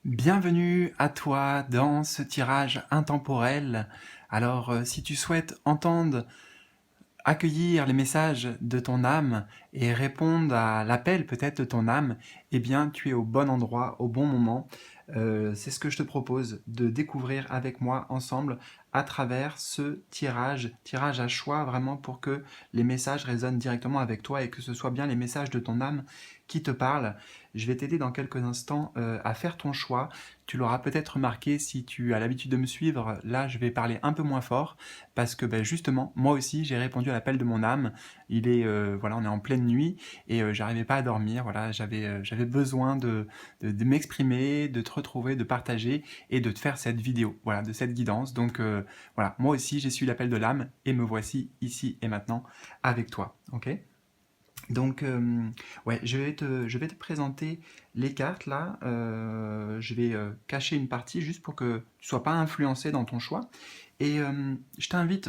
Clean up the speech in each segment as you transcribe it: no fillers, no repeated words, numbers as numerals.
Bienvenue à toi dans ce tirage intemporel. Alors, si tu souhaites entendre, accueillir les messages de ton âme et répondre à l'appel peut-être de ton âme, eh bien, tu es au bon endroit, au bon moment. C'est ce que je te propose de découvrir avec moi ensemble à travers ce tirage à choix, vraiment pour que les messages résonnent directement avec toi et que ce soit bien les messages de ton âme qui te parlent. Je vais t'aider dans quelques instants à faire ton choix. Tu l'auras peut-être remarqué si tu as l'habitude de me suivre. Là, je vais parler un peu moins fort parce que justement, moi aussi, j'ai répondu à l'appel de mon âme. Il est, voilà, on est en pleine nuit et j'arrivais pas à dormir. Voilà, j'avais besoin de m'exprimer, de te retrouver, de partager et de te faire cette vidéo, voilà, de cette guidance. Donc voilà, moi aussi, j'ai suivi l'appel de l'âme et me voici ici et maintenant avec toi. Ok? Donc, ouais, je vais te présenter les cartes là. Je vais cacher une partie juste pour que tu sois pas influencé dans ton choix. Et je t'invite,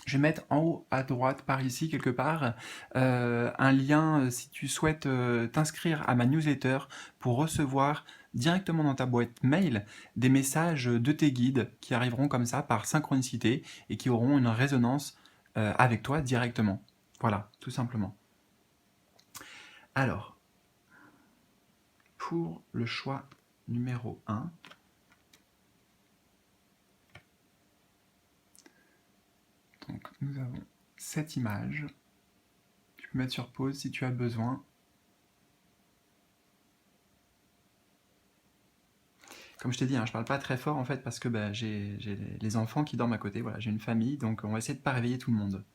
je vais mettre en haut à droite par ici quelque part un lien si tu souhaites t'inscrire à ma newsletter pour recevoir directement dans ta boîte mail des messages de tes guides qui arriveront comme ça par synchronicité et qui auront une résonance avec toi directement. Voilà, tout simplement. Alors, pour le choix numéro 1, donc nous avons cette image. Tu peux mettre sur pause si tu as besoin. Comme je t'ai dit, hein, je parle pas très fort en fait parce que j'ai les enfants qui dorment à côté, voilà, j'ai une famille, donc on va essayer de pas réveiller tout le monde.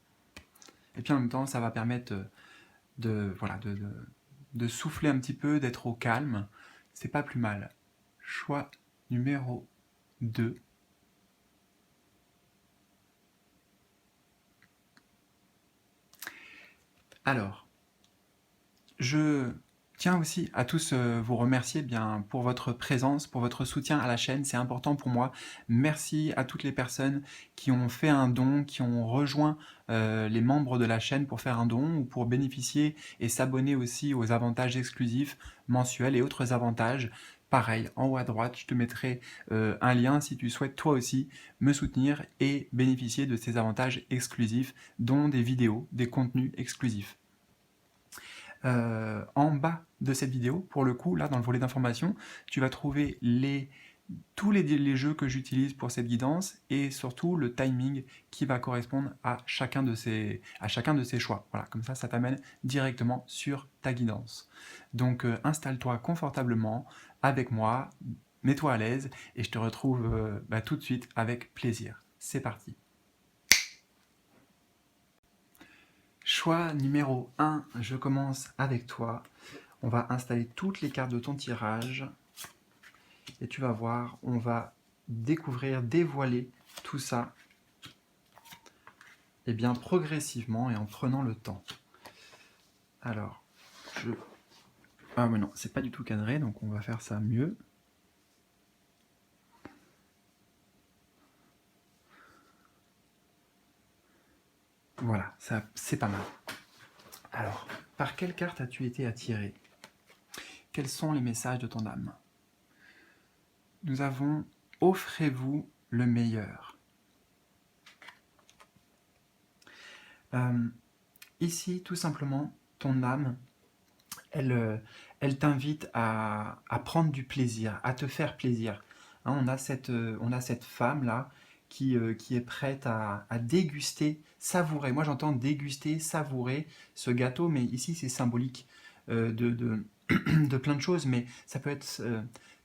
Et puis en même temps, ça va permettre voilà, de souffler un petit peu, d'être au calme. C'est pas plus mal. Choix numéro 2. Alors, je tiens aussi à tous vous remercier bien pour votre présence, pour votre soutien à la chaîne, c'est important pour moi. Merci à toutes les personnes qui ont fait un don, qui ont rejoint les membres de la chaîne pour faire un don ou pour bénéficier et s'abonner aussi aux avantages exclusifs mensuels et autres avantages. Pareil, en haut à droite, je te mettrai un lien si tu souhaites toi aussi me soutenir et bénéficier de ces avantages exclusifs, dont des vidéos, des contenus exclusifs. En bas de cette vidéo, pour le coup, là dans le volet d'information, tu vas trouver tous les jeux que j'utilise pour cette guidance et surtout le timing qui va correspondre à chacun de ces choix. Voilà, comme ça t'amène directement sur ta guidance. Donc installe-toi confortablement avec moi, mets-toi à l'aise et je te retrouve tout de suite avec plaisir. C'est parti. Choix numéro 1, je commence avec toi. On va installer toutes les cartes de ton tirage et tu vas voir, on va découvrir, dévoiler tout ça et bien progressivement et en prenant le temps. Alors, ah mais non, c'est pas du tout cadré, donc on va faire ça mieux. Voilà, ça c'est pas mal. Alors, par quelle carte as-tu été attiré? Quels sont les messages de ton âme? Nous avons « Offrez-vous le meilleur ». Ici, tout simplement, ton âme, elle t'invite à prendre du plaisir, à te faire plaisir. Hein, on a cette femme-là qui est prête à déguster, savourer. Moi, j'entends déguster, savourer ce gâteau, mais ici, c'est symbolique de plein de choses, mais ça peut être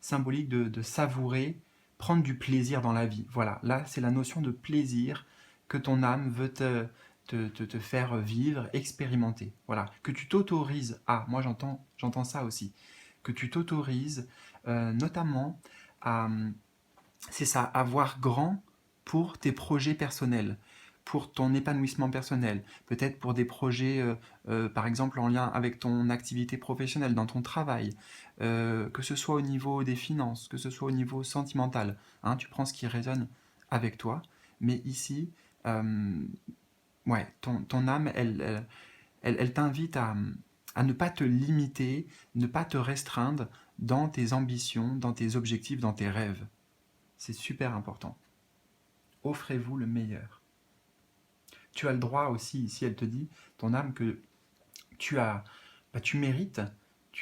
symbolique de savourer, prendre du plaisir dans la vie. Voilà, là, c'est la notion de plaisir que ton âme veut te faire vivre, expérimenter. Voilà, que tu t'autorises à, moi j'entends ça aussi, que tu t'autorises notamment à, c'est ça, à voir grand pour tes projets personnels, pour ton épanouissement personnel, peut-être pour des projets, par exemple en lien avec ton activité professionnelle, dans ton travail, que ce soit au niveau des finances, que ce soit au niveau sentimental, hein, tu prends ce qui résonne avec toi, mais ici, ouais, ton âme, elle t'invite à ne pas te limiter, ne pas te restreindre, dans tes ambitions, dans tes objectifs, dans tes rêves. C'est super important. Offrez-vous le meilleur. Tu as le droit aussi, ici elle te dit, ton âme, que tu mérites,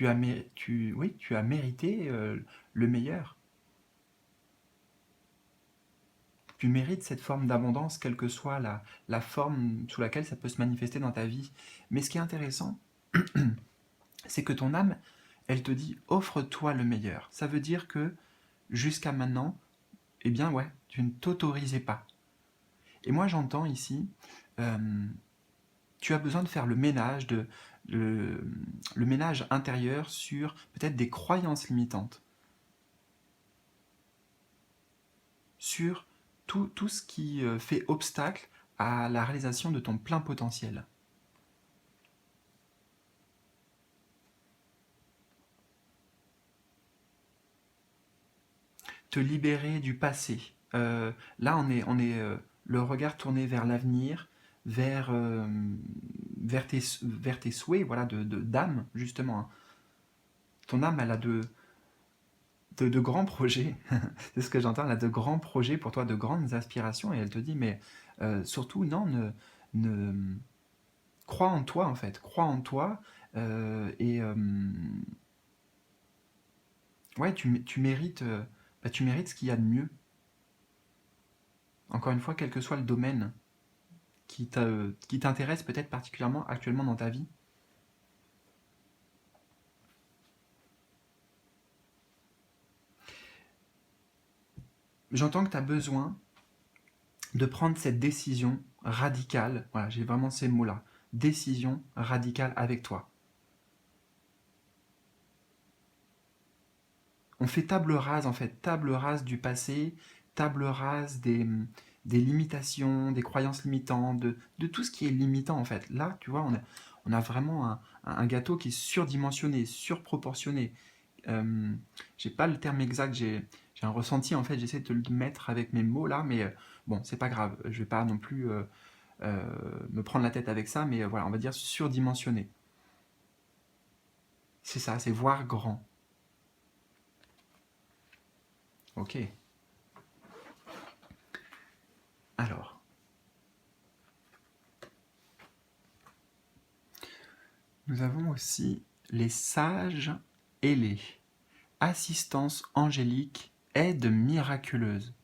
oui, tu as mérité le meilleur. Tu mérites cette forme d'abondance, quelle que soit la forme sous laquelle ça peut se manifester dans ta vie. Mais ce qui est intéressant, c'est que ton âme, elle te dit offre-toi le meilleur. Ça veut dire que jusqu'à maintenant, eh bien ouais, tu ne t'autorisais pas. Et moi j'entends ici, euh, tu as besoin de faire le ménage, le ménage intérieur sur peut-être des croyances limitantes, sur tout ce qui fait obstacle à la réalisation de ton plein potentiel. Te libérer du passé. Là, on est le regard tourné vers l'avenir, vers, vers tes souhaits, voilà, d'âme, justement, hein. Ton âme, elle a de grands projets, c'est ce que j'entends, elle a de grands projets pour toi, de grandes aspirations, et elle te dit, mais surtout, non, ne, crois en toi, en fait, crois en toi, et ouais, tu mérites ce qu'il y a de mieux. Encore une fois, quel que soit le domaine qui t'intéresse peut-être particulièrement actuellement dans ta vie. J'entends que tu as besoin de prendre cette décision radicale, voilà, j'ai vraiment ces mots-là, décision radicale avec toi. On fait table rase, en fait, table rase du passé, table rase des limitations, des croyances limitantes, de tout ce qui est limitant, en fait. Là, tu vois, on a vraiment un gâteau qui est surdimensionné, surproportionné. Euh, j'ai pas le terme exact, j'ai un ressenti, en fait, j'essaie de te le mettre avec mes mots là, mais bon, c'est pas grave, je vais pas non plus euh, me prendre la tête avec ça, mais voilà, on va dire surdimensionné. C'est ça, c'est voir grand. Ok. Alors, nous avons aussi les sages ailés, assistance angélique, aide miraculeuse.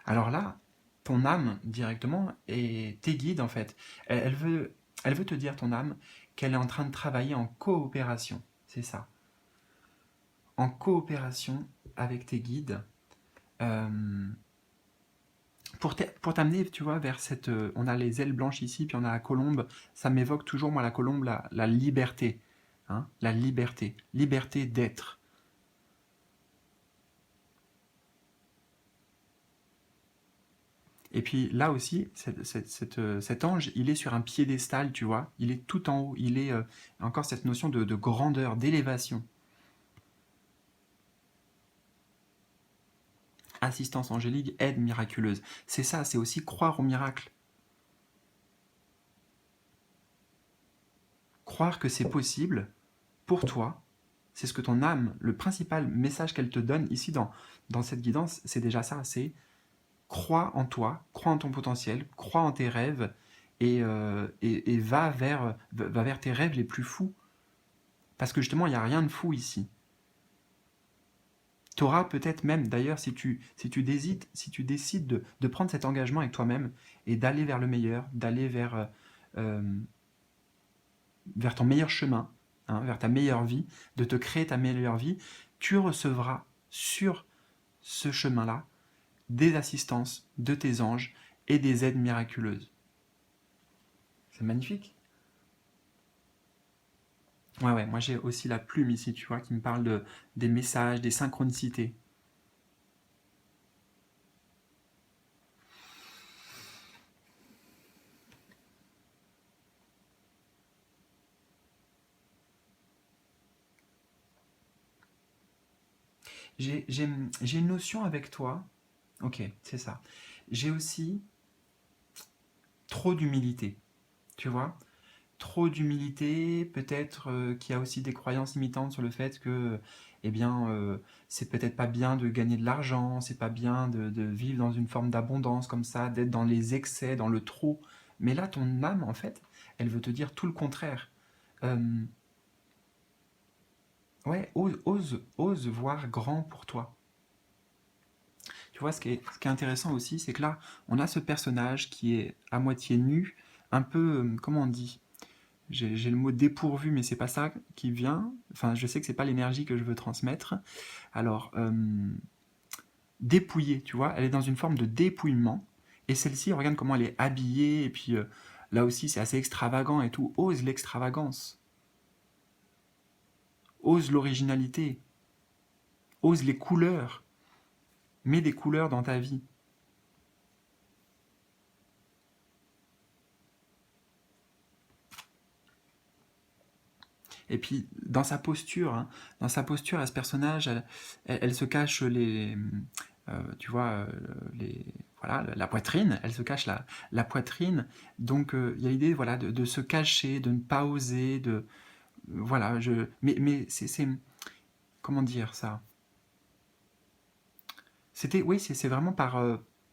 Alors là, ton âme directement et tes guides en fait, elle veut te dire ton âme qu'elle est en train de travailler en coopération. C'est ça, en coopération avec tes guides euh, pour t'amener, tu vois, vers cette. On a les ailes blanches ici, puis on a la colombe. Ça m'évoque toujours, moi, la colombe, la liberté. Hein, la liberté. Liberté d'être. Et puis là aussi, cet ange, il est sur un piédestal, tu vois. Il est tout en haut. Il est encore cette notion de grandeur, d'élévation. Assistance angélique, aide miraculeuse. C'est ça, c'est aussi croire au miracle. Croire que c'est possible pour toi. C'est ce que ton âme, le principal message qu'elle te donne ici dans cette guidance, c'est déjà ça, c'est crois en toi, crois en ton potentiel, crois en tes rêves et va vers tes rêves les plus fous. Parce que justement, il n'y a rien de fou ici. Tu auras peut-être même, d'ailleurs, si tu décides de prendre cet engagement avec toi-même et d'aller vers le meilleur, d'aller euh, vers ton meilleur chemin, hein, vers ta meilleure vie, de te créer ta meilleure vie, tu recevras sur ce chemin-là des assistances de tes anges et des aides miraculeuses. C'est magnifique. Ouais, ouais, moi j'ai aussi la plume ici, tu vois, qui me parle des messages, des synchronicités. J'ai j'ai- j'ai une notion avec toi, ok, c'est ça. J'ai aussi trop d'humilité, tu vois, trop d'humilité, peut-être qu'il y a aussi des croyances limitantes sur le fait que, eh bien, c'est peut-être pas bien de gagner de l'argent, c'est pas bien de vivre dans une forme d'abondance comme ça, d'être dans les excès, dans le trop. Mais là, ton âme, en fait, elle veut te dire tout le contraire. Euh, ouais, ose voir grand pour toi. Tu vois, ce qui est intéressant aussi, c'est que là, on a ce personnage qui est à moitié nu, un peu, comment on dit? J'ai le mot dépourvu, mais c'est pas ça qui vient. Enfin, je sais que c'est pas l'énergie que je veux transmettre. Alors, dépouillée, tu vois, elle est dans une forme de dépouillement. Et celle-ci, regarde comment elle est habillée, et puis là aussi, c'est assez extravagant et tout. Ose l'extravagance, ose l'originalité, ose les couleurs, mets des couleurs dans ta vie. Et puis, dans sa posture, à ce personnage, elle se cache tu vois, voilà, la poitrine, elle se cache la poitrine. Donc, il y a l'idée, voilà, de se cacher, de ne pas oser, voilà, mais comment dire ça? Oui, c'est vraiment par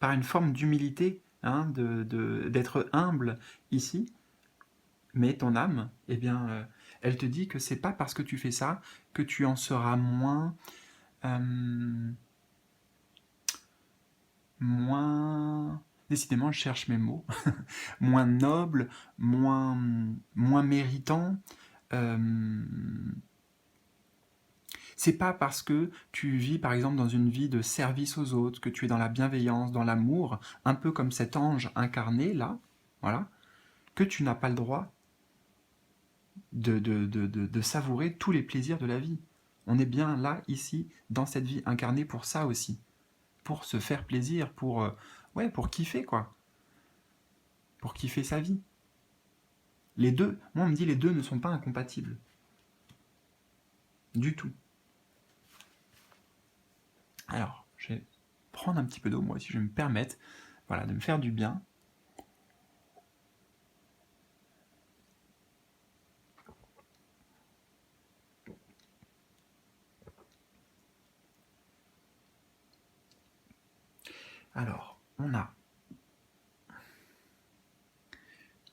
une forme d'humilité, hein, d'être humble ici. Mais ton âme, eh bien, elle te dit que c'est pas parce que tu fais ça que tu en seras euh, moins. Décidément, je cherche mes mots. Moins noble, moins méritant. Euh, c'est pas parce que tu vis, par exemple, dans une vie de service aux autres, que tu es dans la bienveillance, dans l'amour, un peu comme cet ange incarné là, voilà, que tu n'as pas le droit de savourer tous les plaisirs de la vie. On est bien là, ici, dans cette vie incarnée pour ça aussi. Pour se faire plaisir, ouais, pour kiffer, quoi. Pour kiffer sa vie. Les deux, moi on me dit les deux ne sont pas incompatibles. Du tout. Alors, je vais prendre un petit peu d'eau, moi, si je vais me permettre, voilà, de me faire du bien. Alors, on a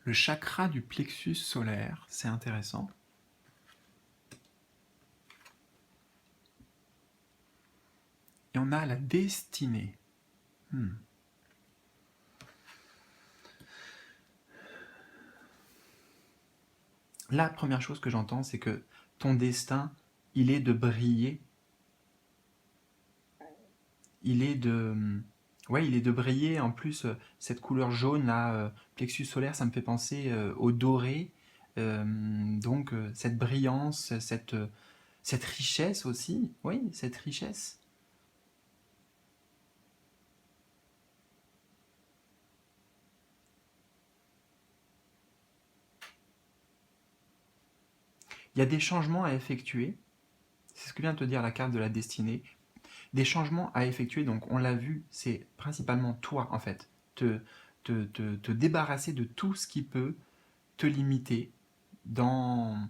le chakra du plexus solaire, c'est intéressant. Et on a la destinée. La première chose que j'entends, c'est que ton destin, il est de briller. Il est de. Ouais, il est de briller. En plus, cette couleur jaune, là, plexus solaire, ça me fait penser au doré. Donc, cette brillance, cette richesse aussi. Oui, cette richesse. Il y a des changements à effectuer. C'est ce que vient de te dire la carte de la destinée. Des changements à effectuer, donc on l'a vu, c'est principalement toi, en fait. Te débarrasser de tout ce qui peut te limiter dans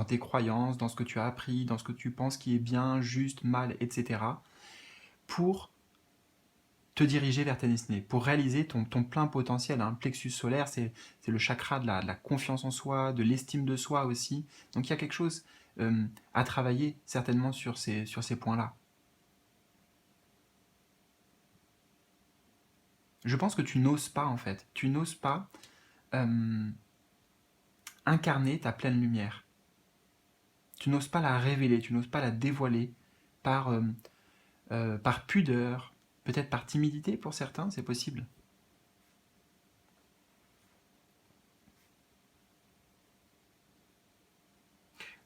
tes croyances, dans ce que tu as appris, dans ce que tu penses qui est bien, juste, mal, etc. pour te diriger vers ta destinée, pour réaliser ton plein potentiel. Un plexus solaire, c'est le chakra de la confiance en soi, de l'estime de soi aussi. Donc il y a quelque chose à travailler certainement sur ces points-là. Je pense que tu n'oses pas en fait. Tu n'oses pas euh, incarner ta pleine lumière. Tu n'oses pas la révéler, tu n'oses pas la dévoiler par, par pudeur, peut-être par timidité pour certains, c'est possible.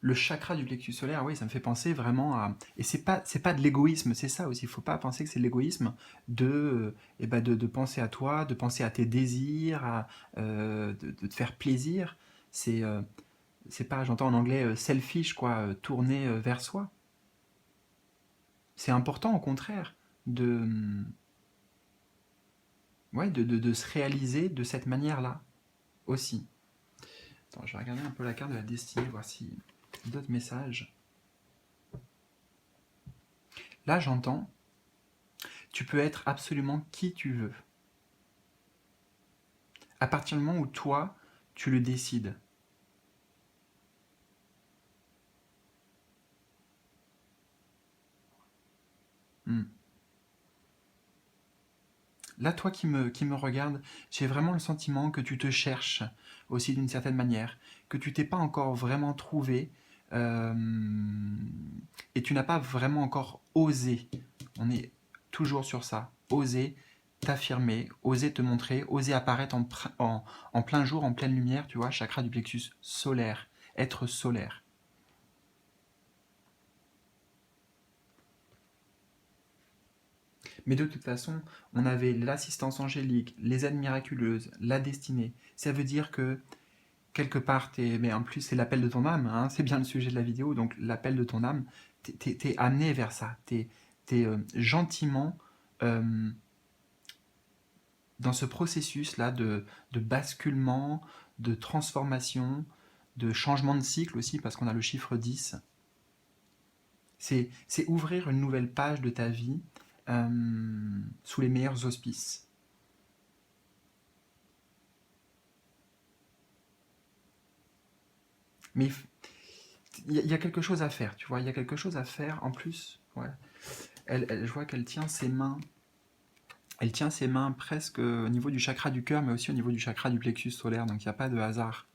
Le chakra du plexus solaire, oui, ça me fait penser vraiment à. Et c'est pas de l'égoïsme, c'est ça aussi. Il ne faut pas penser que c'est de l'égoïsme de penser à toi, de penser à tes désirs, de te faire plaisir. C'est c'est pas, j'entends en anglais selfish, quoi, tourner vers soi. C'est important, au contraire, ouais, de se réaliser de cette manière-là aussi. Attends, je vais regarder un peu la carte de la destinée, voir si d'autres messages. Là, j'entends, tu peux être absolument qui tu veux. À partir du moment où toi, tu le décides. Hmm. Là, toi qui me regardes, j'ai vraiment le sentiment que tu te cherches aussi d'une certaine manière, que tu t'es pas encore vraiment trouvé euh, et tu n'as pas vraiment encore osé. On est toujours sur ça. Oser t'affirmer, oser te montrer, oser apparaître en plein jour, en pleine lumière, tu vois, chakra du plexus solaire, être solaire. Mais de toute façon, on avait l'assistance angélique, les aides miraculeuses, la destinée. Ça veut dire que quelque part, mais en plus c'est l'appel de ton âme, hein, c'est bien le sujet de la vidéo, donc l'appel de ton âme, t'es amené vers ça, t'es gentiment euh, dans ce processus-là de basculement, de transformation, de changement de cycle aussi, parce qu'on a le chiffre 10. C'est ouvrir une nouvelle page de ta vie sous les meilleurs auspices. Mais il y a quelque chose à faire, tu vois, il y a quelque chose à faire en plus. Ouais. Je vois qu'elle tient ses mains. Elle tient ses mains presque au niveau du chakra du cœur, mais aussi au niveau du chakra du plexus solaire, donc il n'y a pas de hasard.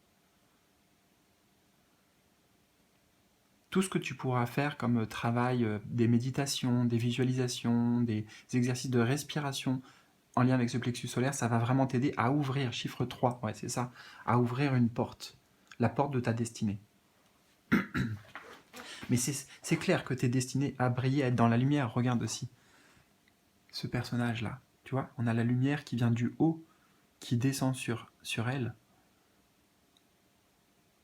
Tout ce que tu pourras faire comme travail, des méditations, des visualisations, des exercices de respiration en lien avec ce plexus solaire, ça va vraiment t'aider à ouvrir, chiffre 3, ouais c'est ça, à ouvrir une porte, la porte de ta destinée. Mais c'est clair que tu es destiné à briller, à être dans la lumière. Regarde aussi ce personnage-là. Tu vois, on a la lumière qui vient du haut, qui descend sur elle.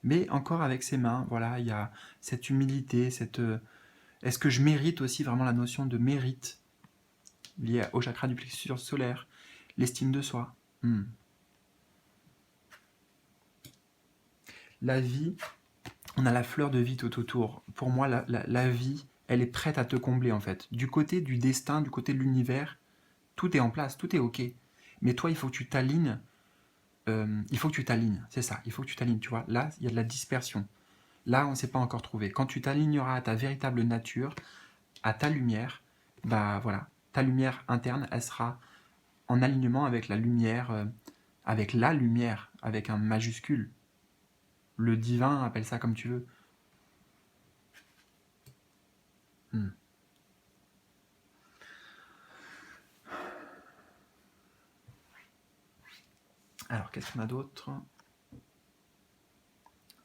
Mais encore avec ses mains, voilà, il y a cette humilité, est-ce que je mérite aussi vraiment la notion de mérite liée au chakra du plexus solaire, l'estime de soi. La vie, on a la fleur de vie tout autour. Pour moi, la vie, elle est prête à te combler en fait. Du côté du destin, du côté de l'univers, tout est en place, tout est ok. Mais toi, il faut que tu t'alignes. Il faut que tu t'alignes, c'est ça. Il faut que tu t'alignes. Tu vois, là, il y a de la dispersion. Là, on ne s'est pas encore trouvé. Quand tu t'aligneras à ta véritable nature, à ta lumière, bah voilà, ta lumière interne, elle sera en alignement avec avec la lumière, avec un majuscule. Le divin, appelle ça comme tu veux. Hmm. Alors, qu'est-ce qu'on a d'autre?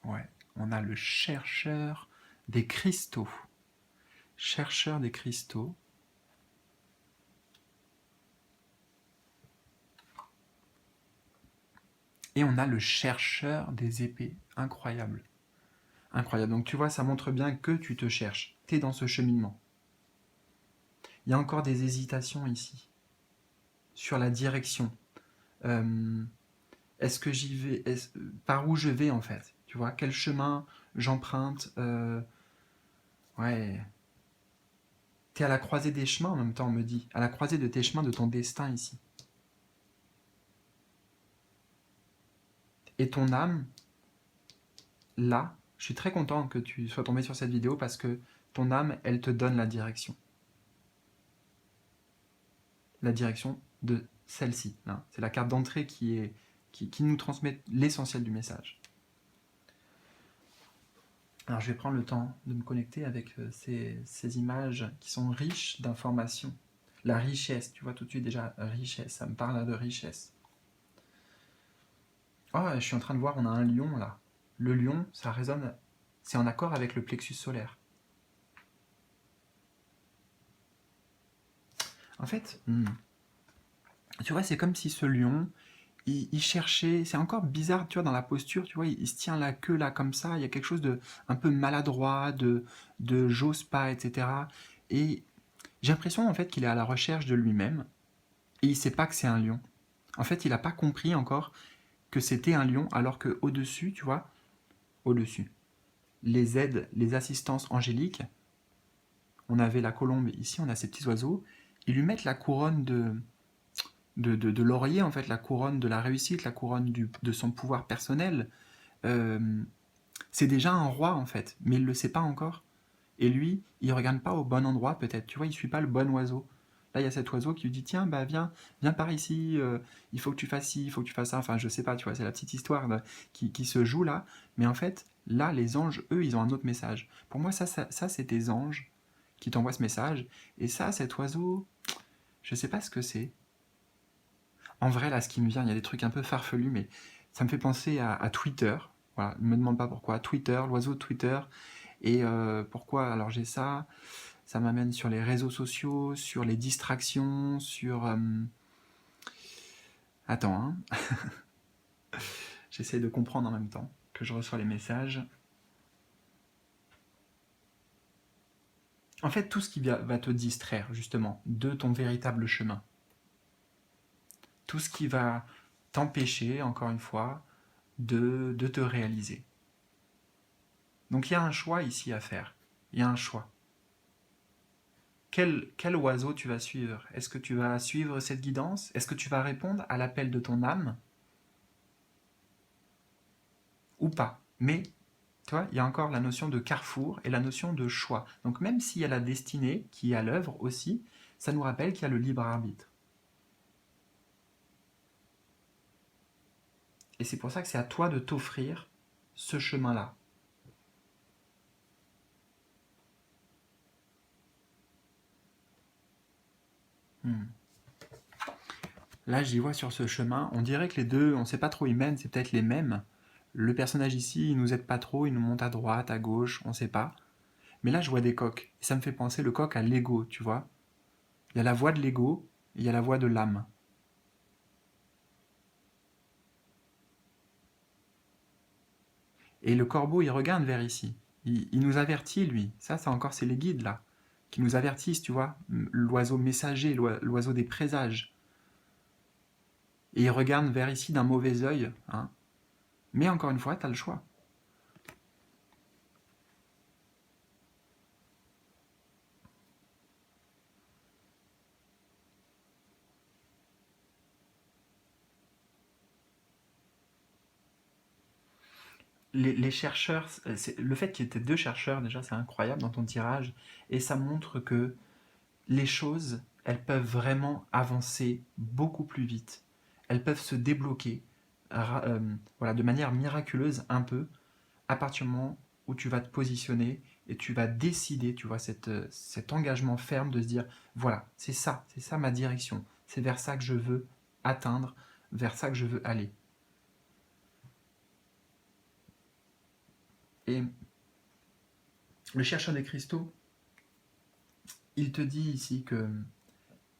Ouais, on a le chercheur des cristaux. Chercheur des cristaux. Et on a le chercheur des épées. Incroyable. Incroyable. Donc tu vois, ça montre bien que tu te cherches. Tu es dans ce cheminement. Il y a encore des hésitations ici. Sur la direction. Euh, Est-ce que j'y vais par où je vais en fait? Tu vois, quel chemin j'emprunte? Ouais. T'es à la croisée des chemins en même temps, on me dit. À la croisée de tes chemins, de ton destin ici. Et ton âme, là, je suis très content que tu sois tombé sur cette vidéo parce que ton âme, elle te donne la direction. La direction de celle-ci. Hein. C'est la carte d'entrée qui nous transmet l'essentiel du message. Alors je vais prendre le temps de me connecter avec ces images qui sont riches d'informations. La richesse, tu vois tout de suite déjà, richesse, ça me parle de richesse. Oh, je suis en train de voir, on a un lion là. Le lion, ça résonne, c'est en accord avec le plexus solaire. En fait, tu vois, c'est comme si ce lion, il cherchait, c'est encore bizarre, tu vois, dans la posture, tu vois, il se tient la queue là comme ça, il y a quelque chose de un peu maladroit, de j'ose pas, etc. Et j'ai l'impression en fait qu'il est à la recherche de lui-même et il sait pas que c'est un lion. En fait, il n'a pas compris encore que c'était un lion, alors que au dessus, tu vois, au-dessus. Les aides, les assistances angéliques, on avait la colombe ici, on a ces petits oiseaux, ils lui mettent la couronne de laurier, en fait, la couronne de la réussite, la couronne de son pouvoir personnel. Euh, c'est déjà un roi, en fait, mais il ne le sait pas encore. Et lui, il ne regarde pas au bon endroit, peut-être, tu vois, il ne suit pas le bon oiseau. Là, il y a cet oiseau qui lui dit, tiens, bah viens par ici, il faut que tu fasses ci, il faut que tu fasses ça. Enfin, je sais pas, tu vois, c'est la petite histoire qui se joue là. Mais en fait, là, les anges, eux, ils ont un autre message. Pour moi, ça c'est des anges qui t'envoient ce message. Et ça, cet oiseau, je sais pas ce que c'est. En vrai, là, ce qui me vient, il y a des trucs un peu farfelus, mais ça me fait penser à Twitter. Voilà, ne me demande pas pourquoi. Twitter, l'oiseau de Twitter. Et pourquoi alors j'ai ça? Ça m'amène sur les réseaux sociaux, sur les distractions, sur... Attends, hein. J'essaie de comprendre en même temps que je reçois les messages. En fait, tout ce qui va te distraire, justement, de ton véritable chemin. Tout ce qui va t'empêcher, encore une fois, de te réaliser. Donc il y a un choix ici à faire. Il y a un choix. Quel oiseau tu vas suivre? Est-ce que tu vas suivre cette guidance? Est-ce que tu vas répondre à l'appel de ton âme? Ou pas? Mais, tu vois, il y a encore la notion de carrefour et la notion de choix. Donc même s'il y a la destinée qui est à l'œuvre aussi, ça nous rappelle qu'il y a le libre arbitre. Et c'est pour ça que c'est à toi de t'offrir ce chemin-là. Hmm. Là, j'y vois sur ce chemin, on dirait que les deux, on ne sait pas trop, ils mènent, c'est peut-être les mêmes. Le personnage ici, il nous aide pas trop, il nous monte à droite, à gauche, on ne sait pas. Mais là, je vois des coqs. Et ça me fait penser le coq à l'ego, tu vois. Il y a la voix de l'ego, et il y a la voix de l'âme. Et le corbeau, il regarde vers ici. Il nous avertit, lui. Ça encore, c'est les guides, là, qui nous avertissent, tu vois. L'oiseau messager, l'oiseau des présages. Et il regarde vers ici d'un mauvais œil. Hein. Mais encore une fois, tu as le choix. Les chercheurs, le fait qu'il y ait deux chercheurs, déjà, c'est incroyable dans ton tirage. Et ça montre que les choses, elles peuvent vraiment avancer beaucoup plus vite. Elles peuvent se débloquer voilà, de manière miraculeuse un peu à partir du moment où tu vas te positionner et tu vas décider, tu vois, cet engagement ferme de se dire, voilà, c'est ça ma direction, c'est vers ça que je veux atteindre, vers ça que je veux aller. Et le chercheur des cristaux, il te dit ici que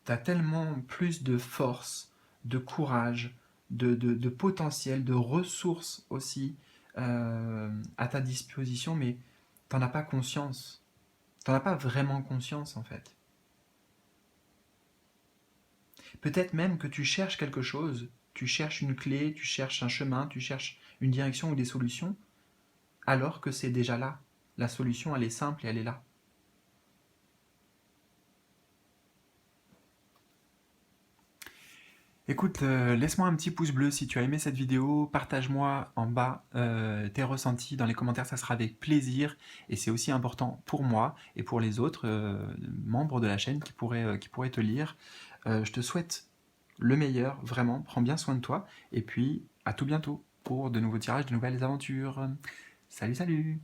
tu as tellement plus de force, de courage, de potentiel, de ressources aussi à ta disposition, mais tu n'en as pas conscience. Tu n'en as pas vraiment conscience en fait. Peut-être même que tu cherches quelque chose, tu cherches une clé, tu cherches un chemin, tu cherches une direction ou des solutions, alors que c'est déjà là. La solution, elle est simple et elle est là. Écoute, laisse-moi un petit pouce bleu si tu as aimé cette vidéo, partage-moi en bas tes ressentis dans les commentaires, ça sera avec plaisir et c'est aussi important pour moi et pour les autres membres de la chaîne qui pourraient te lire. Je te souhaite le meilleur, vraiment, prends bien soin de toi et puis à tout bientôt pour de nouveaux tirages, de nouvelles aventures. Salut, salut!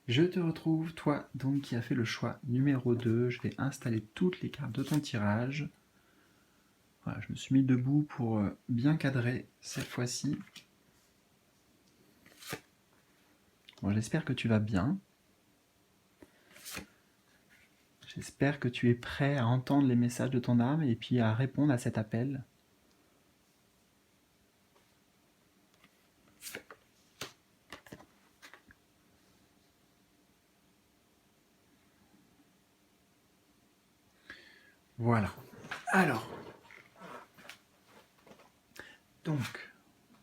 Je te retrouve, toi donc qui as fait le choix numéro 2. Je vais installer toutes les cartes de ton tirage. Voilà, je me suis mis debout pour bien cadrer cette fois-ci. Bon, j'espère que tu vas bien. J'espère que tu es prêt à entendre les messages de ton âme et puis à répondre à cet appel. Voilà. Alors, donc,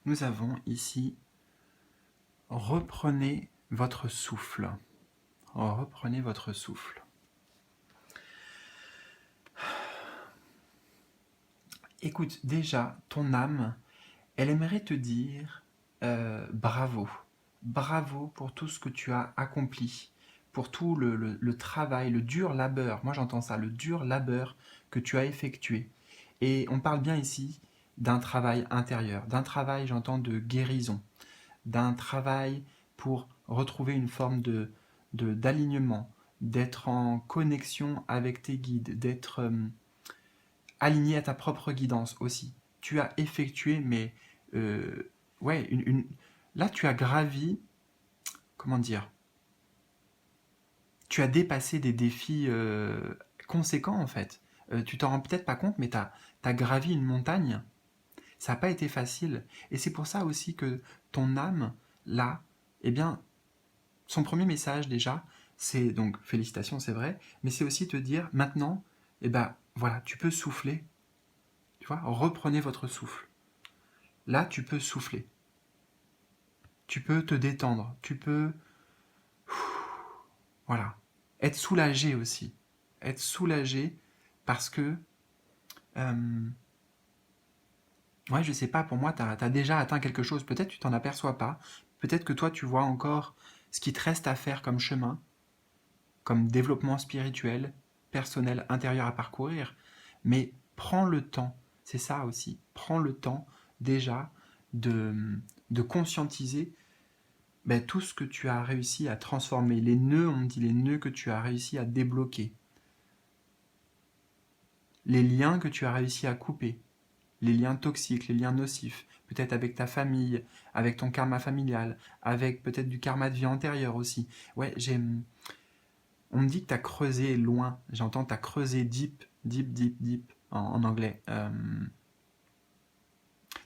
nous avons ici reprenez votre souffle. Reprenez votre souffle. Écoute, déjà, ton âme, elle aimerait te dire bravo. Bravo pour tout ce que tu as accompli, pour tout le travail, le dur labeur, moi j'entends ça, le dur labeur que tu as effectué. Et on parle bien ici d'un travail intérieur, d'un travail, j'entends, de guérison, d'un travail pour retrouver une forme d'alignement, d'être en connexion avec tes guides, d'être aligné à ta propre guidance aussi. Tu as effectué, mais ouais, là tu as gravi, comment dire, tu as dépassé des défis conséquents en fait. Tu t'en rends peut-être pas compte, mais tu as gravi une montagne. Ça n'a pas été facile. Et c'est pour ça aussi que ton âme, là, eh bien, son premier message déjà, c'est donc félicitations, c'est vrai, mais c'est aussi te dire maintenant, eh ben voilà, tu peux souffler, tu vois, reprenez votre souffle. Là, tu peux souffler. Tu peux te détendre. Tu peux, voilà, être soulagé aussi. Être soulagé parce que, euh, ouais, je sais pas, pour moi, tu as déjà atteint quelque chose. Peut-être tu t'en aperçois pas. Peut-être que toi, tu vois encore ce qui te reste à faire comme chemin, comme développement spirituel, personnel, intérieur à parcourir. Mais prends le temps, c'est ça aussi. Prends le temps déjà de, de conscientiser ben, tout ce que tu as réussi à transformer, les nœuds, on dit les nœuds que tu as réussi à débloquer, les liens que tu as réussi à couper, les liens toxiques, les liens nocifs, peut-être avec ta famille, avec ton karma familial, avec peut-être du karma de vie antérieure aussi. Ouais, on me dit que tu as creusé loin, j'entends tu as creusé deep, deep, deep, deep en anglais.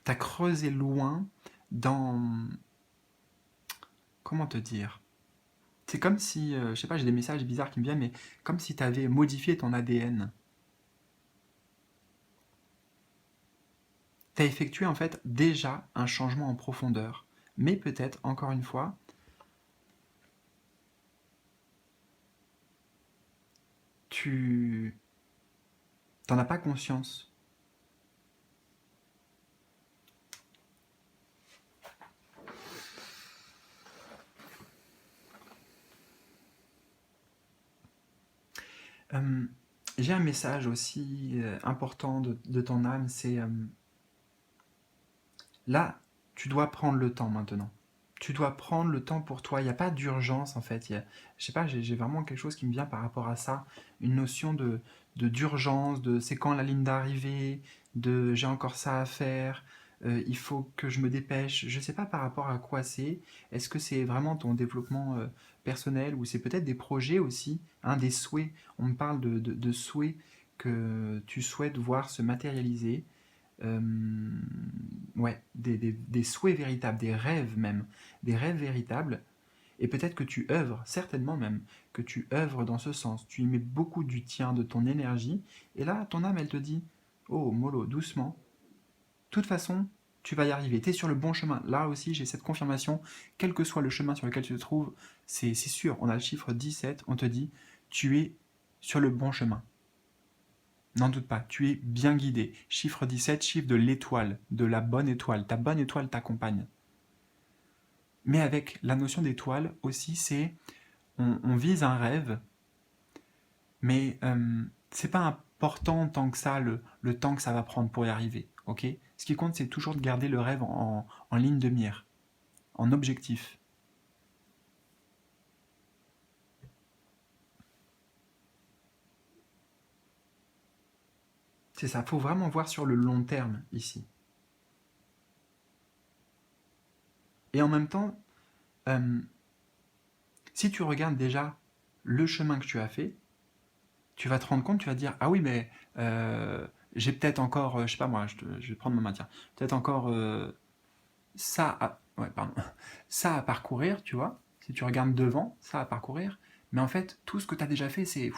Tu as creusé loin dans... Comment te dire? C'est comme si, je sais pas, j'ai des messages bizarres qui me viennent, mais comme si tu avais modifié ton ADN. Tu as effectué en fait déjà un changement en profondeur. Mais peut-être, encore une fois, tu t'en as pas conscience. Euh, j'ai un message aussi important de ton âme, c'est là, tu dois prendre le temps maintenant. Tu dois prendre le temps pour toi. Il n'y a pas d'urgence en fait. Je sais pas, j'ai vraiment quelque chose qui me vient par rapport à ça. Une notion d'urgence, de c'est quand la ligne d'arrivée, de j'ai encore ça à faire, il faut que je me dépêche. Je sais pas par rapport à quoi c'est. Est-ce que c'est vraiment ton développement personnel ou c'est peut-être des projets aussi, hein, des souhaits. On me parle de souhaits que tu souhaites voir se matérialiser. Euh, ouais, des souhaits véritables, des rêves même, des rêves véritables, et peut-être que tu œuvres, certainement même, que tu œuvres dans ce sens, tu y mets beaucoup du tien, de ton énergie, et là, ton âme, elle te dit, oh, mollo, doucement, de toute façon, tu vas y arriver, tu es sur le bon chemin. Là aussi, j'ai cette confirmation, quel que soit le chemin sur lequel tu te trouves, c'est sûr, on a le chiffre 17, on te dit, tu es sur le bon chemin. N'en doute pas, tu es bien guidé. Chiffre 17, chiffre de l'étoile, de la bonne étoile. Ta bonne étoile t'accompagne. Mais avec la notion d'étoile aussi, c'est on vise un rêve, mais c'est pas important tant que ça, le temps que ça va prendre pour y arriver. Ok. Ce qui compte, c'est toujours de garder le rêve en ligne de mire, en objectif. C'est ça, faut vraiment voir sur le long terme ici. Et en même temps, euh, si tu regardes déjà le chemin que tu as fait, tu vas te rendre compte, tu vas te dire, ah oui, mais j'ai peut-être encore, je sais pas moi, je vais prendre ma matière, peut-être encore ouais, pardon, ça à parcourir, tu vois, si tu regardes devant, ça à parcourir, mais en fait, tout ce que tu as déjà fait, c'est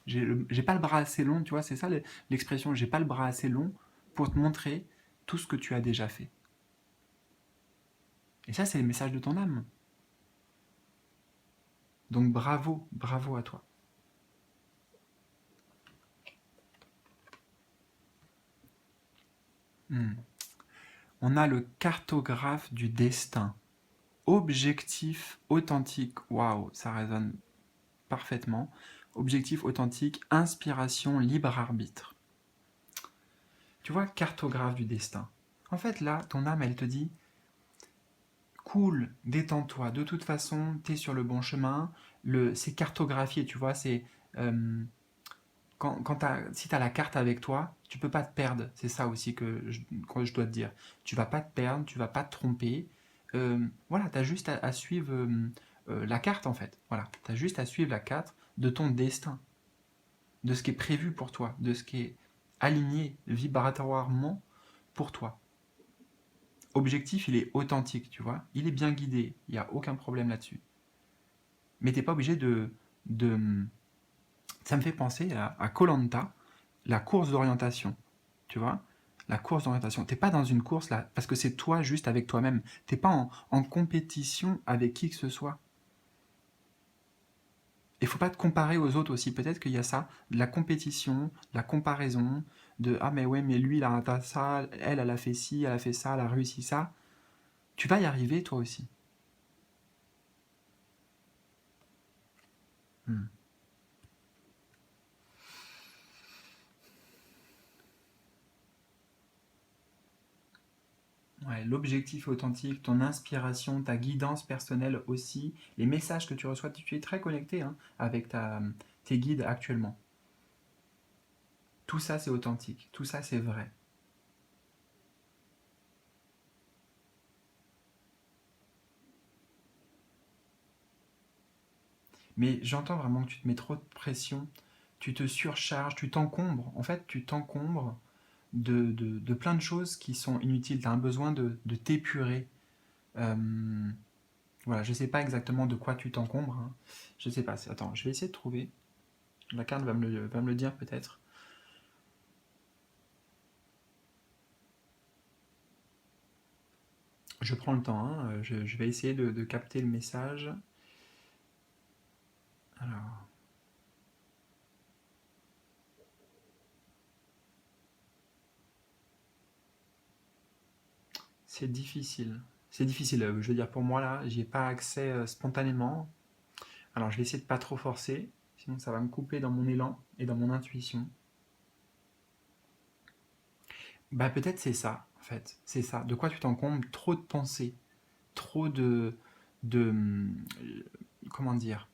j'ai pas le bras assez long, tu vois, c'est ça l'expression, j'ai pas le bras assez long pour te montrer tout ce que tu as déjà fait. Et ça, c'est le message de ton âme. Donc bravo, bravo à toi. Hmm. On a le cartographe du destin. Objectif authentique. Waouh, ça résonne parfaitement. Objectif authentique, inspiration, libre arbitre. Tu vois, cartographe du destin. En fait, là, ton âme, elle te dit, cool, détends-toi. De toute façon, tu es sur le bon chemin. C'est cartographié, tu vois. C'est si tu as la carte avec toi, tu peux pas te perdre. C'est ça aussi que je dois te dire. Tu vas pas te perdre, tu vas pas te tromper. Voilà, tu as juste à suivre la carte, en fait. Voilà, tu as juste à suivre la carte de ton destin, de ce qui est prévu pour toi, de ce qui est aligné vibratoirement pour toi. Objectif, il est authentique, tu vois. Il est bien guidé, il n'y a aucun problème là-dessus. Mais t'es pas obligé de... Ça me fait penser à koh la course d'orientation, tu vois. La course d'orientation. T'es pas dans une course là, parce que c'est toi juste avec toi-même. T'es pas en compétition avec qui que ce soit. Il faut pas te comparer aux autres aussi. Peut-être qu'il y a ça, de la compétition, de la comparaison, de ah mais ouais mais lui il a atteint ça, elle a fait ci, elle a fait ça, elle a réussi ça. Tu vas y arriver toi aussi. Hmm. Ouais, l'objectif authentique, ton inspiration, ta guidance personnelle aussi, les messages que tu reçois, tu es très connecté hein, avec tes guides actuellement. Tout ça c'est authentique, tout ça c'est vrai. Mais j'entends vraiment que tu te mets trop de pression, tu te surcharges, tu t'encombres. En fait, tu t'encombres de plein de choses qui sont inutiles. Tu as un besoin de t'épurer. Euh, voilà, je sais pas exactement de quoi tu t'encombres. Hein. Je sais pas. Attends, je vais essayer de trouver. La carte va me le dire peut-être. Je prends le temps, hein, je vais essayer de capter le message. Alors, c'est difficile. C'est difficile, je veux dire, pour moi là, j'y ai pas accès spontanément. Alors, je vais essayer de pas trop forcer, sinon ça va me couper dans mon élan et dans mon intuition. Bah, peut-être c'est ça, en fait. C'est ça. De quoi tu t'encombres? Trop de pensées, trop de comment dire?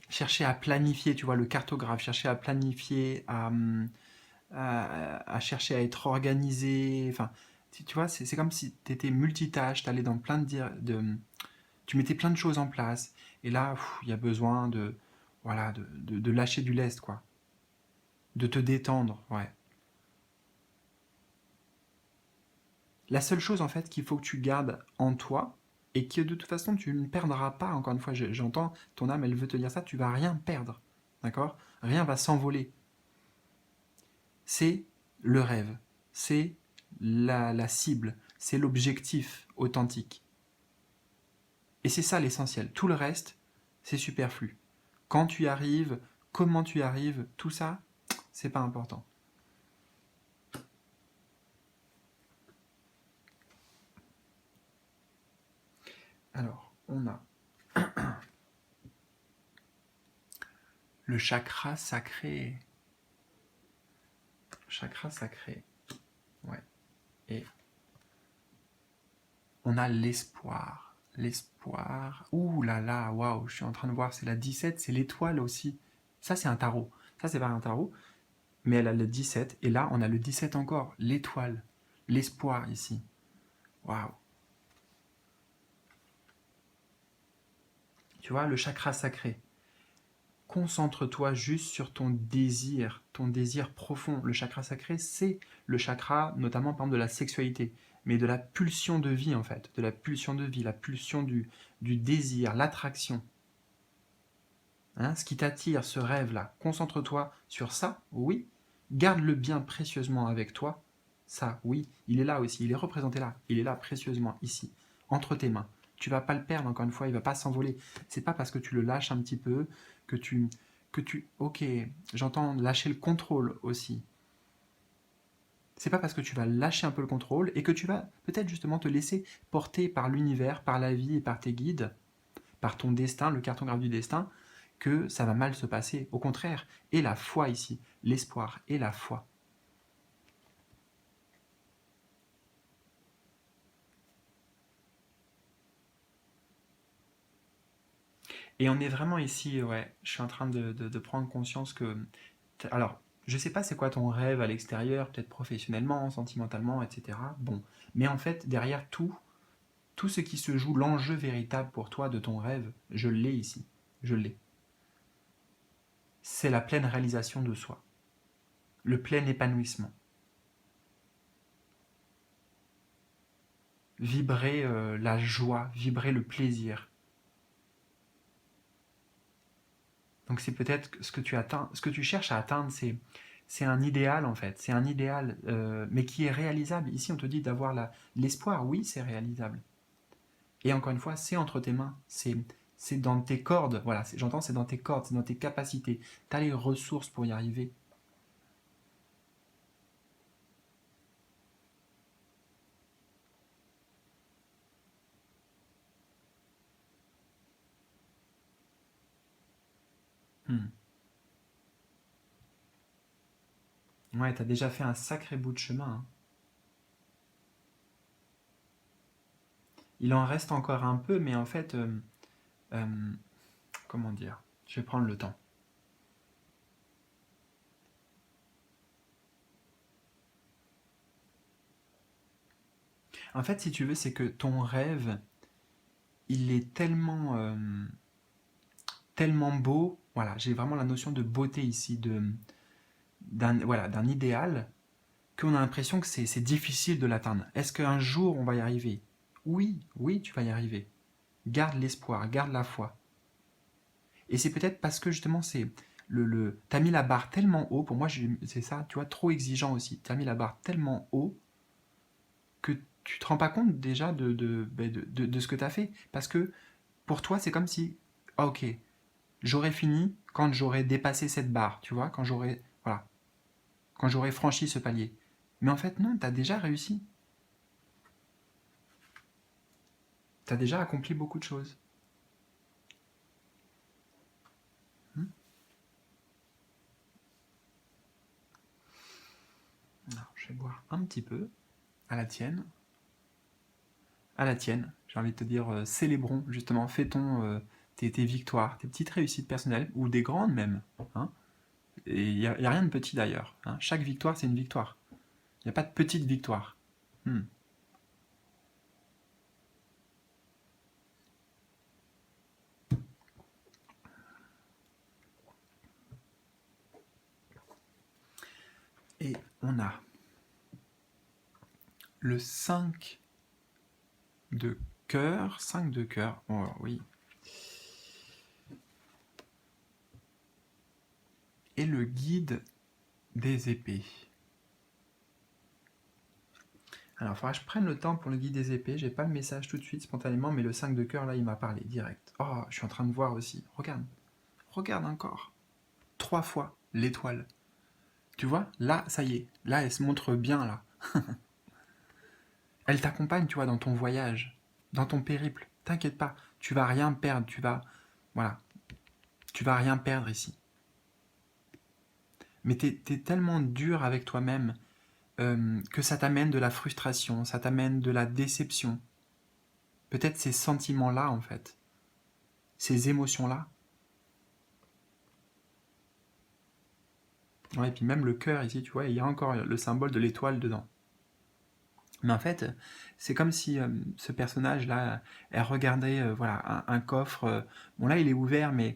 Chercher à planifier, tu vois, le cartographe, chercher à planifier, à chercher à être organisé. Enfin, tu vois, c'est comme si tu étais multitâche, tu allais dans tu mettais plein de choses en place. Et là, il y a besoin voilà, de lâcher du lest, quoi. De te détendre, ouais. La seule chose, en fait, qu'il faut que tu gardes en toi, et que de toute façon, tu ne perdras pas, encore une fois, j'entends, ton âme, elle veut te dire ça, tu vas rien perdre, d'accord? Rien va s'envoler. C'est le rêve, c'est la cible, c'est l'objectif authentique. Et c'est ça l'essentiel. Tout le reste, c'est superflu. Quand tu y arrives, comment tu y arrives, tout ça, c'est pas important. Alors, on a le chakra sacré. Chakra sacré, ouais. Et on a l'espoir. L'espoir. Ouh là là, waouh, je suis en train de voir, c'est la 17, c'est l'étoile aussi. Ça, c'est un tarot. Ça, c'est pas un tarot, mais elle a le 17. Et là, on a le 17 encore, l'étoile. L'espoir ici. Waouh. Tu vois, le chakra sacré. Concentre-toi juste sur ton désir profond. Le chakra sacré, c'est le chakra, notamment par exemple de la sexualité, mais de la pulsion de vie en fait, de la pulsion de vie, la pulsion du désir, l'attraction. Hein, ce qui t'attire, ce rêve-là, concentre-toi sur ça, oui. Garde-le bien précieusement avec toi, ça, oui. Il est là aussi, il est représenté là. Il est là précieusement, ici, entre tes mains. Tu vas pas le perdre, encore une fois, il va pas s'envoler. C'est pas parce que tu le lâches un petit peu que tu... Ok, j'entends lâcher le contrôle aussi. C'est pas parce que tu vas lâcher un peu le contrôle et que tu vas peut-être justement te laisser porter par l'univers, par la vie et par tes guides, par ton destin, le cartographe du destin, que ça va mal se passer. Au contraire, et la foi ici, l'espoir et la foi. Et on est vraiment ici, ouais, je suis en train de prendre conscience que... Alors, je sais pas c'est quoi ton rêve à l'extérieur, peut-être professionnellement, sentimentalement, etc. Bon, mais en fait, derrière tout ce qui se joue, l'enjeu véritable pour toi de ton rêve, je l'ai ici, je l'ai. C'est la pleine réalisation de soi, le plein épanouissement. Vibrer la joie, vibrer le plaisir. Donc c'est peut-être ce que tu atteins, ce que tu cherches à atteindre, c'est un idéal en fait, c'est un idéal, mais qui est réalisable. Ici, on te dit d'avoir l'espoir, oui, c'est réalisable. Et encore une fois, c'est entre tes mains, c'est dans tes cordes, voilà, j'entends, c'est dans tes cordes, c'est dans tes capacités. Tu as les ressources pour y arriver. Hmm. Ouais, tu as déjà fait un sacré bout de chemin, hein. Il en reste encore un peu, mais en fait, euh, comment dire, je vais prendre le temps. En fait, si tu veux, c'est que ton rêve, il est tellement beau. Voilà, j'ai vraiment la notion de beauté ici, voilà, d'un idéal, qu'on a l'impression que c'est difficile de l'atteindre. Est-ce qu'un jour on va y arriver? Oui, oui, tu vas y arriver. Garde l'espoir, garde la foi. Et c'est peut-être parce que justement, t'as mis la barre tellement haut, pour moi c'est ça, tu vois, trop exigeant aussi. T'as mis la barre tellement haut que tu te rends pas compte déjà de ce que t'as fait. Parce que pour toi, c'est comme si, ah, ok, j'aurais fini quand j'aurais dépassé cette barre, tu vois, voilà, quand j'aurais franchi ce palier. Mais en fait, non, t'as déjà réussi. T'as déjà accompli beaucoup de choses. Hmm. Alors, je vais boire un petit peu. À la tienne. À la tienne. J'ai envie de te dire, célébrons, justement, fêtons tes victoires, tes petites réussites personnelles, ou des grandes même, hein. Et il n'y a rien de petit d'ailleurs, hein. Chaque victoire, c'est une victoire. Il n'y a pas de petite victoire. Hmm. Et on a le 5 de cœur. 5 de cœur. Oh, oui. Et le guide des épées. Alors, il faudra que je prenne le temps pour le guide des épées. J'ai pas le message tout de suite spontanément, mais le 5 de cœur, là, il m'a parlé direct. Oh, je suis en train de voir aussi. Regarde. Regarde encore. 3 fois l'étoile. Tu vois, là, ça y est. Là, elle se montre bien, là. Elle t'accompagne, tu vois, dans ton voyage, dans ton périple. T'inquiète pas, tu vas rien perdre, voilà, tu vas rien perdre ici. Mais t'es tellement dur avec toi-même que ça t'amène de la frustration, ça t'amène de la déception. Peut-être ces sentiments-là, en fait, ces émotions-là. Ouais, et puis même le cœur ici, tu vois, il y a encore le symbole de l'étoile dedans. Mais en fait, c'est comme si ce personnage-là, elle regardait voilà, un coffre. Bon, là, il est ouvert, mais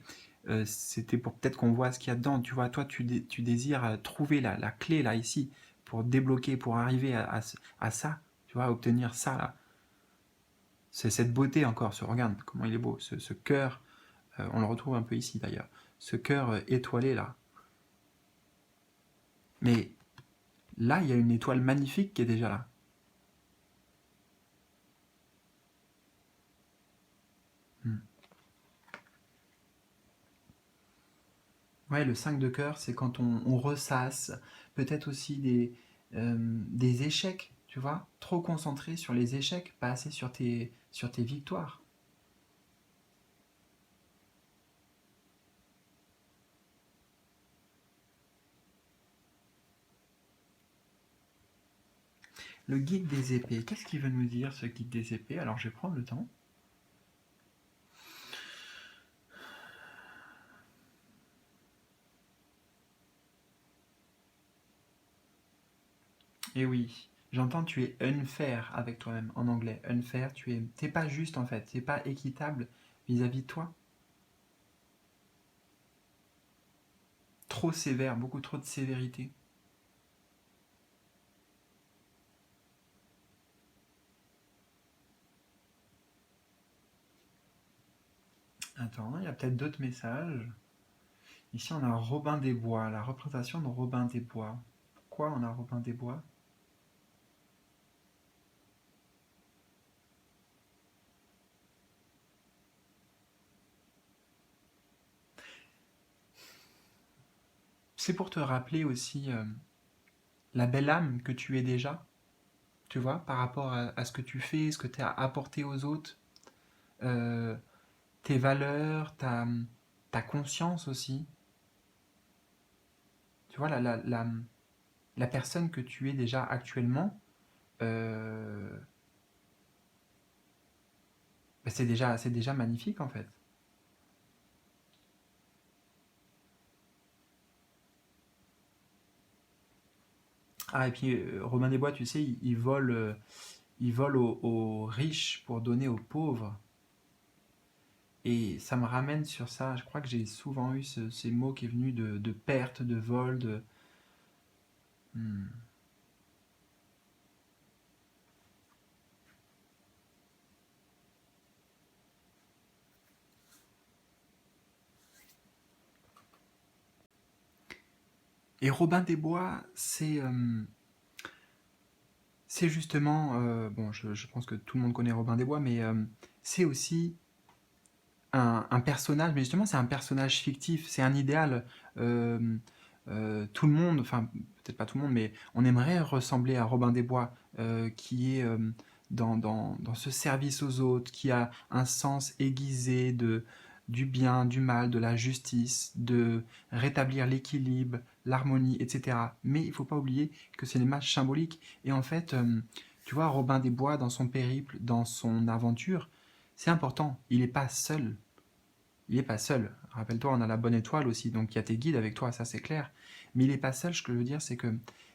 c'était pour peut-être qu'on voit ce qu'il y a dedans. Tu vois, toi, tu désires trouver la clé, là, ici, pour débloquer, pour arriver à ça, tu vois, à obtenir ça, là. C'est cette beauté encore, regarde comment il est beau, ce cœur, on le retrouve un peu ici, d'ailleurs. ce cœur étoilé là. Mais là, il y a une étoile magnifique qui est déjà là. Hmm. Ouais, le 5 de cœur, c'est quand on ressasse, peut-être aussi des échecs, tu vois, trop concentré sur les échecs, pas assez sur tes victoires. Le guide des épées, qu'est-ce qu'il veut nous dire ce guide des épées? Alors je vais prendre le temps. Et oui, j'entends tu es unfair avec toi-même en anglais. Unfair, t'es pas juste en fait, t'es pas équitable vis-à-vis de toi. Trop sévère, beaucoup trop de sévérité. Attends, il y a peut-être d'autres messages. Ici, on a Robin des Bois, la représentation de Robin des Bois. Pourquoi on a Robin des Bois? C'est pour te rappeler aussi la belle âme que tu es déjà, tu vois, par rapport à ce que tu fais, ce que tu as apporté aux autres, euh, tes valeurs, ta conscience aussi. Tu vois, la personne que tu es déjà actuellement, euh, bah, c'est déjà magnifique en fait. Ah, et puis Robin des Bois, tu sais, il vole aux riches pour donner aux pauvres. Et ça me ramène sur ça. Je crois que j'ai souvent eu ces mots qui est venu de perte, de vol, de. Hmm. Et Robin des Bois, c'est justement. Bon, je pense que tout le monde connaît Robin des Bois, mais c'est aussi un personnage, mais justement, c'est un personnage fictif, c'est un idéal. Euh, tout le monde, enfin, peut-être pas tout le monde, mais on aimerait ressembler à Robin des Bois, qui est dans ce service aux autres, qui a un sens aiguisé du bien, du mal, de la justice, de rétablir l'équilibre, l'harmonie, etc. Mais il ne faut pas oublier que c'est une image symbolique. Et en fait, tu vois, Robin des Bois, dans son périple, dans son aventure, c'est important. Il n'est pas seul. Il n'est pas seul. Rappelle-toi, on a la bonne étoile aussi, donc il y a tes guides avec toi, ça c'est clair. Mais il n'est pas seul, ce que je veux dire, c'est que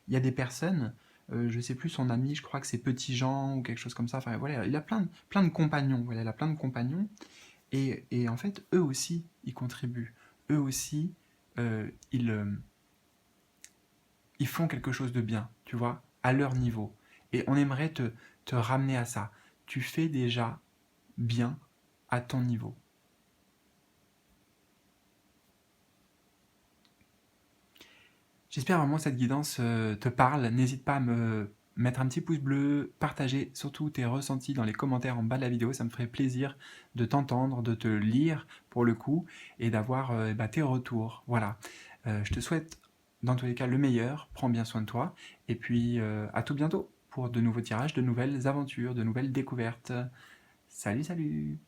il y a des personnes, je sais plus son ami, je crois que c'est Petit Jean ou quelque chose comme ça, enfin voilà, il a plein de compagnons, voilà, il a plein de compagnons, et en fait, eux aussi, ils contribuent. Eux aussi, euh, ils, euh, ils font quelque chose de bien, tu vois, à leur niveau. Et on aimerait te ramener à ça. Tu fais déjà bien à ton niveau. J'espère vraiment que cette guidance te parle. N'hésite pas à me mettre un petit pouce bleu, partager surtout tes ressentis dans les commentaires en bas de la vidéo. Ça me ferait plaisir de t'entendre, de te lire pour le coup et d'avoir bah, tes retours. Voilà. Je te souhaite dans tous les cas le meilleur. Prends bien soin de toi. Et puis à tout bientôt pour de nouveaux tirages, de nouvelles aventures, de nouvelles découvertes. Salut, salut!